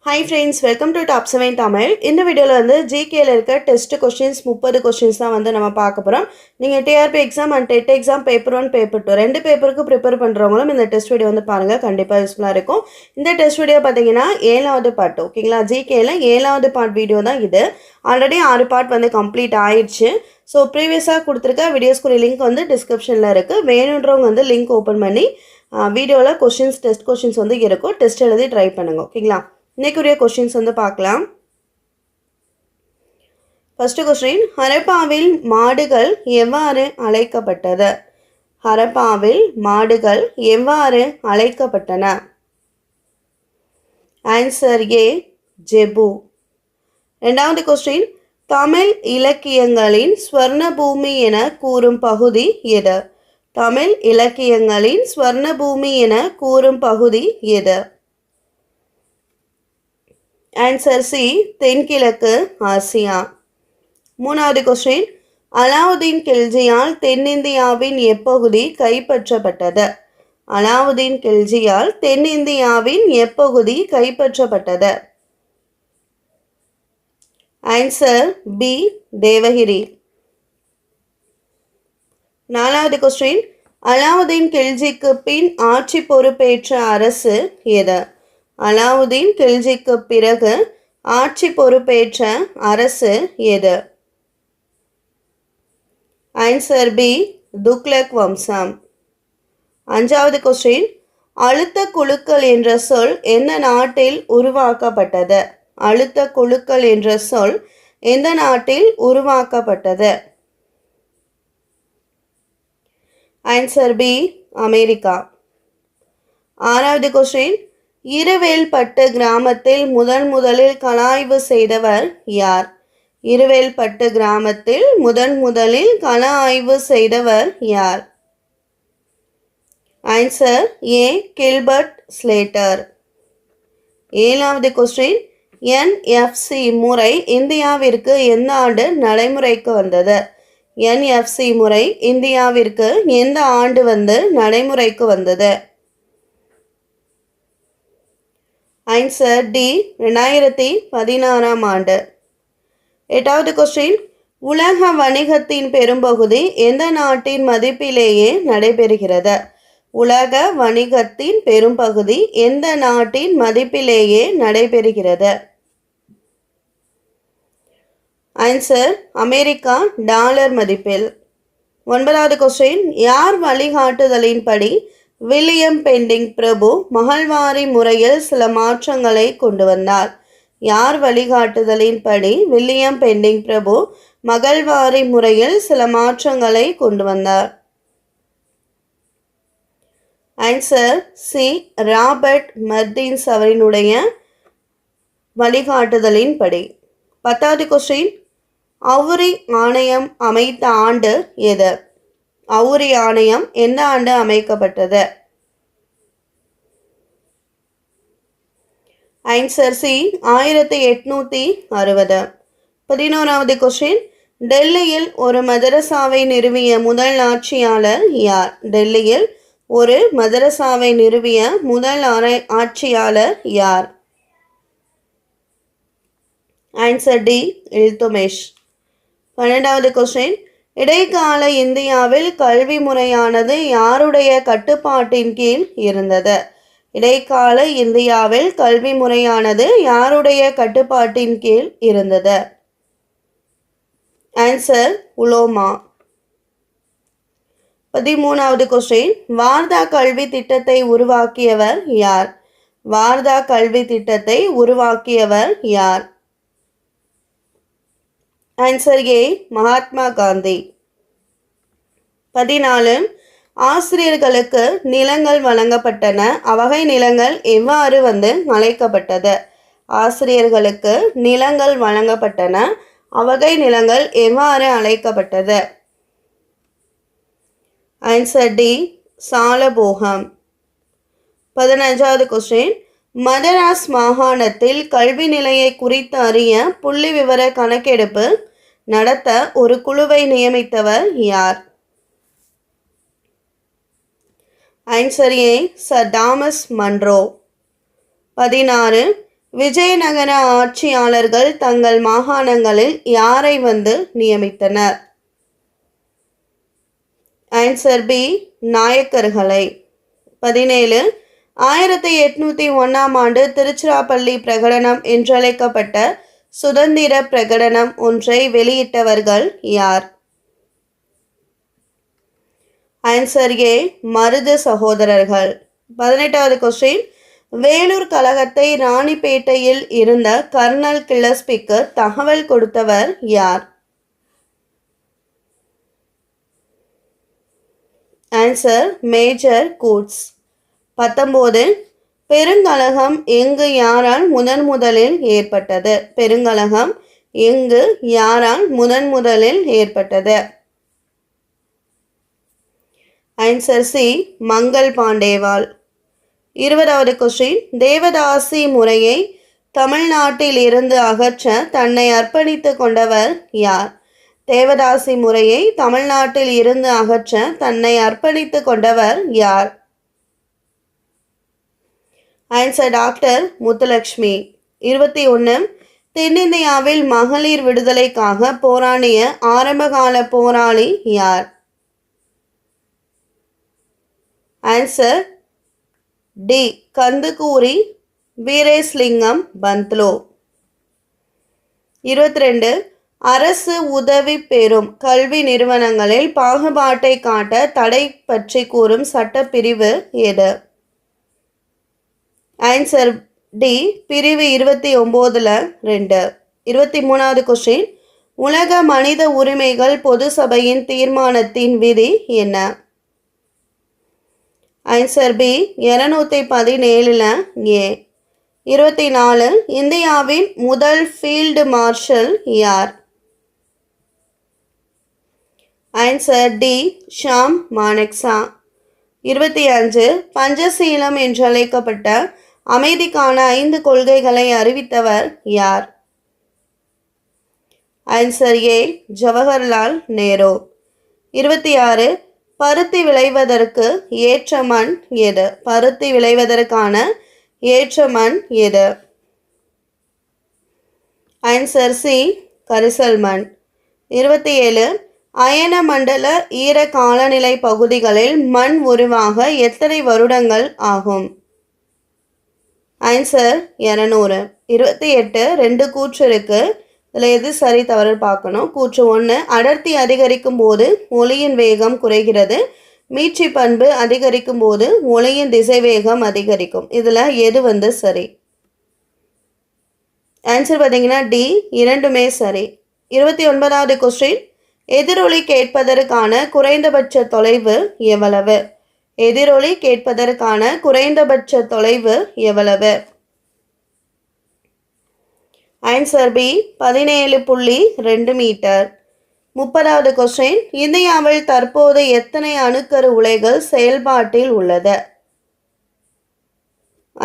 Hi friends, welcome to Top 7 Tamil. இந்த வீடியோல வந்து GKல இருக்க டெஸ்ட் क्वेश्चंस 30 क्वेश्चंस தான் வந்து நம்ம பார்க்க போறோம். நீங்க TRP exam and TET exam paper 1 paper 2 ரெண்டு பேப்பருக்கு ப்ரிப்பேர் பண்றவங்களும் இந்த டெஸ்ட் வீடியோ வந்து பாருங்க, கண்டிப்பா யூஸ்ஃபுல்லா இருக்கும். இந்த டெஸ்ட் வீடியோ பாத்தீங்கன்னா 7வது பார்ட், ஓகேங்களா? GKல 7வது பார்ட் வீடியோ தான் இது. ஆல்ரெடி 6 பார்ட் வந்து கம்ப்ளீட் ஆயிருச்சு. ஸோ ப்ரீவியஸாக கொடுத்துருக்க வீடியோஸ்க்குரிய லிங்க் வந்து டிஸ்கிரிப்ஷனில் இருக்குது. வேணுன்றவங்க வந்து லிங்க் ஓப்பன் பண்ணி வீடியோவில் டெஸ்ட் கொஷின்ஸ் வந்து இருக்கும், டெஸ்ட் எழுதி ட்ரை பண்ணுங்க, ஓகேங்களா? இன்னைக்குரிய கொஸ்டின்ஸ் வந்து பார்க்கலாம். ஃபர்ஸ்ட் கொஸ்டின், ஹரப்பாவில் மாடுகள் எவ்வாறு அழைக்கப்பட்டது? ஹரப்பாவில் மாடுகள் எவ்வாறு அழைக்கப்பட்டன? Answer A, ஜெபு. ரெண்டாவது கொஸ்டின், தமிழ் இலக்கியங்களின் ஸ்வர்ண பூமி என கூறும் பகுதி எது? தமிழ் இலக்கியங்களின் ஸ்வர்ண பூமி என கூறும் பகுதி எது? ஆன்சர் சி, தென்கிழக்கு ஆசியா. மூணாவது கொஸ்டின், அலாவுதீன் கில்ஜியால் தென்னிந்தியாவின் எப்பகுதி கைப்பற்றப்பட்டது? அலாவுதீன் கில்ஜியால் தென்னிந்தியாவின் எப்பகுதி கைப்பற்றப்பட்டது? Answer B, Devagiri. நாலாவது கொஸ்டின், அலாவுதீன் கில்ஜிக்கு பின் ஆட்சி பொறுப்பேற்ற அரசு எது? அலாவுதீன் கில்ஜிக்கு பிறகு ஆட்சி பொறுப்பேற்ற அரசு எது? ஆன்சர் பி, துக்ளக் வம்சம். அஞ்சாவது கொஸ்டின், அழுத்த குழுக்கள் என்ற சொல் எந்த நாட்டில் உருவாக்கப்பட்டது? அழுத்த குழுக்கள் என்ற சொல் எந்த நாட்டில் உருவாக்கப்பட்டது? Answer B, America. ஆறாவது கொஸ்டின், இருவேல்பட்டு கிராமத்தில் முதலில் கலாய்வு செய்தவர் யார்? இருவேல்பட்டு கிராமத்தில் முதலில் கள ஆய்வு செய்தவர் யார்? ஆன்சர் ஏ, கில்பர்ட் ஸ்லேட்டர். ஏழாவது கொஸ்டின், NFC முறை இந்தியாவிற்கு எந்த ஆண்டு நடைமுறைக்கு வந்தது? NFC முறை இந்தியாவிற்கு எந்த ஆண்டு வந்து நடைமுறைக்கு வந்தது? ஆன்சர் டி, 2016ஆம் ஆண்டு. எட்டாவது கொஸ்டின், உலக வணிகத்தின் பெரும்பகுதி எந்த நாட்டின் மதிப்பிலேயே நடைபெறுகிறது? உலக வணிகத்தின் பெரும்பகுதி எந்த நாட்டின் மதிப்பிலேயே நடைபெறுகிறது? ஆன்சர் அமெரிக்கா டாலர் மதிப்பில். ஒன்பதாவது கொஸ்டின், யார் வழிகாட்டுதலின்படி வில்லியம் பெண்டிங் பிரபு மகள்வாரி முறையில் சில மாற்றங்களை கொண்டு வந்தார்? யார் வழிகாட்டுதலின்படி வில்லியம் பெண்டிங் பிரபு மகள்வாரி முறையில் சில மாற்றங்களை கொண்டு வந்தார்? ஆன்சர் சி, ராபர்ட் மர்டின்ஸ் அவரினுடைய வழிகாட்டுதலின்படி. பத்தாவது கொஸ்டின், அவுரி ஆணையம் அமைத்த ஆண்டு எது? அவுரி ஆணையம் எந்த ஆண்டு அமைக்கப்பட்டது? Answer C, 1860. 11வது கொஸ்டின், டெல்லியில் ஒரு மதரசாவை நிறுவிய முதல் ஆட்சியாளர் யார்? டெல்லியில் ஒரு மதரசாவை நிறுவிய முதல் ஆட்சியாளர் யார்? Answer D, Iltutmish. 12வது கொஸ்டின், இடைக்கால இந்தியாவில் கல்வி முறையானது யாருடைய கட்டுப்பாட்டின் கீழ் இருந்தது? இடைக்கால இந்தியாவில் கல்வி முறையானது யாருடைய கட்டுப்பாட்டின் கீழ் இருந்தது? ஆன்சர் உலோமா. 13வது கொஸ்டின், வார்தா கல்வி திட்டத்தை உருவாக்கியவர் யார்? வார்தா கல்வி திட்டத்தை உருவாக்கியவர் யார்? ஆன்சர் ஏ, மகாத்மா காந்தி. 14, ஆசிரியர்களுக்கு நிலங்கள் வழங்கப்பட்டன, அவ்வகை நிலங்கள் எவ்வாறு வந்து அழைக்கப்பட்டது? ஆசிரியர்களுக்கு நிலங்கள் வழங்கப்பட்டன, அவ்வகை நிலங்கள் எவ்வாறு அழைக்கப்பட்டது? ஆன்சர் டி, சாலபோகம். 15வது கொஸ்டின், மதராஸ் மாகாணத்தில் கல்வி நிலையை குறித்து அறிய புள்ளி விவர கணக்கெடுப்பு நடத்த ஒரு குழுவை நியமித்தவர் யார்? ஆன்சர் ஏ, சர் தாமஸ் மன்றோ. 16, விஜயநகர ஆட்சியாளர்கள் தங்கள் மாகாணங்களில் யாரை வந்து நியமித்தனர்? Answer B, நாயக்கர்களை. 17. 1801ஆம் ஆண்டு திருச்சிராப்பள்ளி பிரகடனம் என்றழைக்கப்பட்ட சுதந்திர பிரகடனம் ஒன்றை வெளியிட்டவர்கள் யார்? ஆன்சர் ஏ, மருது சகோதரர்கள். 18வது கொஸ்டின். வேலூர் கழகத்தை ராணிப்பேட்டையில் இருந்த கர்னல் கில்லஸ்பிக்கு தகவல் கொடுத்தவர் யார்? Answer major goods. 19. பெருங்கலகம் எங்கு யாரால் முதலில் ஏற்பட்டது? பெருங்கலகம் எங்கு யாரால் முதலில் ஏற்பட்டது? ஆன்சர் சி, மங்கள் பாண்டேவால். 20வது கொஸ்டின். தேவதாசி முறையை தமிழ்நாட்டில் இருந்து அகற்ற தன்னை அர்ப்பணித்து கொண்டவர் யார்? தேவதாசி முறையை தமிழ்நாட்டில் இருந்து அகற்ற தன்னை அர்ப்பணித்து கொண்டவர் யார்? Answer doctor Muthulakshmi. 21. தென்னிந்தியாவில் மகளிர் விடுதலைக்காக போராடிய ஆரம்பகால போராளி யார்? Answer D, Kandukuri Veeresalingam Pantulu. 22. அரசு உதவி பெறும் கல்வி நிறுவனங்களில் பாகுபாட்டை காட்ட தடை பற்றி கூறும் சட்டப்பிரிவு எது? ஆன்சர் டி, பிரிவு 29ல் 2. 23வது கொஸ்டின். உலக மனித உரிமைகள் பொது சபையின் தீர்மானத்தின் விதி என்ன? ஆன்சர் பி, 217ல் ஏ. 24. இந்தியாவின் முதல் ஃபீல்டு மார்ஷல் யார்? Answer D, Sam Manekshaw. 25. பஞ்சசீலம் என்றழைக்கப்பட்ட அமைதிக்கான 5 கொள்கைகளை அறிவித்தவர் யார்? Answer A, Jawaharlal Nehru. 26. பருத்தி விளைவதற்கு ஏற்ற மண் எது? பருத்தி விளைவதற்கான ஏற்ற மண் எது? ஆன்சர் சி, கரிசல் மண். 27. அயன மண்டல ஈர காலநிலை பகுதிகளில் மண் உருவாக எத்தனை வருடங்கள் ஆகும்? ஆன்சர் 200. 28. 2 கூற்று இருக்கு, இதில் எது சரி தவறு பார்க்கணும். கூற்று 1. அடர்த்தி அதிகரிக்கும் போது ஒளியின் வேகம் குறைகிறது. மீட்சி பண்பு அதிகரிக்கும் போது ஒளியின் திசை வேகம் அதிகரிக்கும். இதில் எது வந்து சரி? ஆன்சர் பார்த்தீங்கன்னா டி, இரண்டுமே சரி. 29வது கொஸ்டின். எதிரொலி கேட்பதற்கான குறைந்தபட்ச தொலைவு எவ்வளவு? எதிரொலி கேட்பதற்கான குறைந்தபட்ச தொலைவு எவ்வளவு? Answer B, 17.2 metre. 30வது கொஸ்டின். இந்தியாவில் தற்போது எத்தனை அணுக்கரு உலைகள் செயல்பாட்டில் உள்ளது?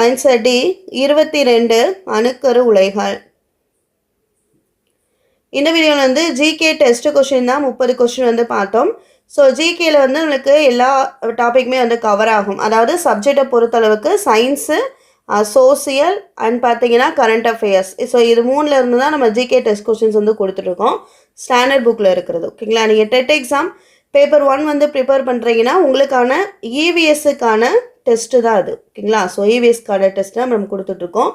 ஆன்சர் டி, 22 அணுக்கரு உலைகள். இந்த வீடியோவில் வந்து ஜிகே டெஸ்ட் கொஸ்டின் தான் 30 கொஸ்டின் வந்து பார்த்தோம். ஸோ ஜிகேயில் வந்து உங்களுக்கு எல்லா டாப்பிக்குமே வந்து கவர் ஆகும். அதாவது சப்ஜெக்டை பொறுத்தளவுக்கு சயின்ஸு, சோசியல் அண்ட் பார்த்தீங்கன்னா கரண்ட் அஃபேர்ஸ். ஸோ இது 3ல் இருந்து தான் நம்ம ஜிகே டெஸ்ட் கொஸ்டின்ஸ் வந்து கொடுத்துட்ருக்கோம், ஸ்டாண்டர்ட் புக்கில் இருக்கிறது. ஓகேங்களா? நீங்கள் டெட் எக்ஸாம் பேப்பர் 1 வந்து ப்ரிப்பேர் பண்ணுறீங்கன்னா உங்களுக்கான இவிஎஸ்ஸுக்கான டெஸ்ட்டு தான் அது. ஓகேங்களா? ஸோ இவிஎஸ்க்கான டெஸ்ட் தான் நம்ம கொடுத்துட்ருக்கோம்.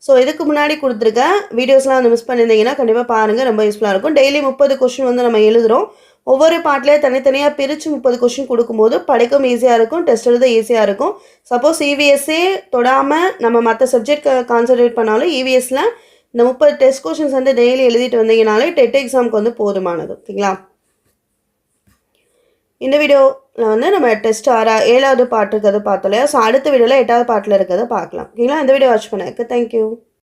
ஸோ இதுக்கு முன்னாடி கொடுத்துருக்க வீடியோஸ்லாம் வந்து மிஸ் பண்ணியிருந்தீங்கன்னா கண்டிப்பாக பாருங்கள், ரொம்ப யூஸ்ஃபுல்லாக இருக்கும். டெய்லி 30 கொஸ்டின் வந்து நம்ம எழுதுகிறோம். ஒவ்வொரு பார்ட்லேயே தனித்தனியாக பிரித்து 30 கொஸ்டின் கொடுக்கும்போது படிக்கவும் ஈஸியாக இருக்கும், டெஸ்ட் எழுத ஈஸியாக இருக்கும். சப்போஸ் இவிஎஸ்ஸே தொடாமல் நம்ம மற்ற சப்ஜெக்ட் கான்சன்ட்ரேட் பண்ணாலும் இவிஎஸ்சில் இந்த 30 டெஸ்ட் கொஸ்டின்ஸ் வந்து டெய்லி எழுதிட்டு வந்தீங்கனாலே டெட் எக்ஸாமுக்கு வந்து போதுமானது. ஓகேங்களா? இந்த வீடியோவில் வந்து நம்ம டெஸ்ட் 7வது பார்ட் இருக்கிறது பார்த்தோம் இல்லையா? ஸோ அடுத்த வீடியோவில் 8வது பார்ட்டில் இருக்கிறத பார்க்கலாம். ஓகேங்களா? இந்த வீடியோ வாட்ச் பண்ணதுக்கு தேங்க்யூ.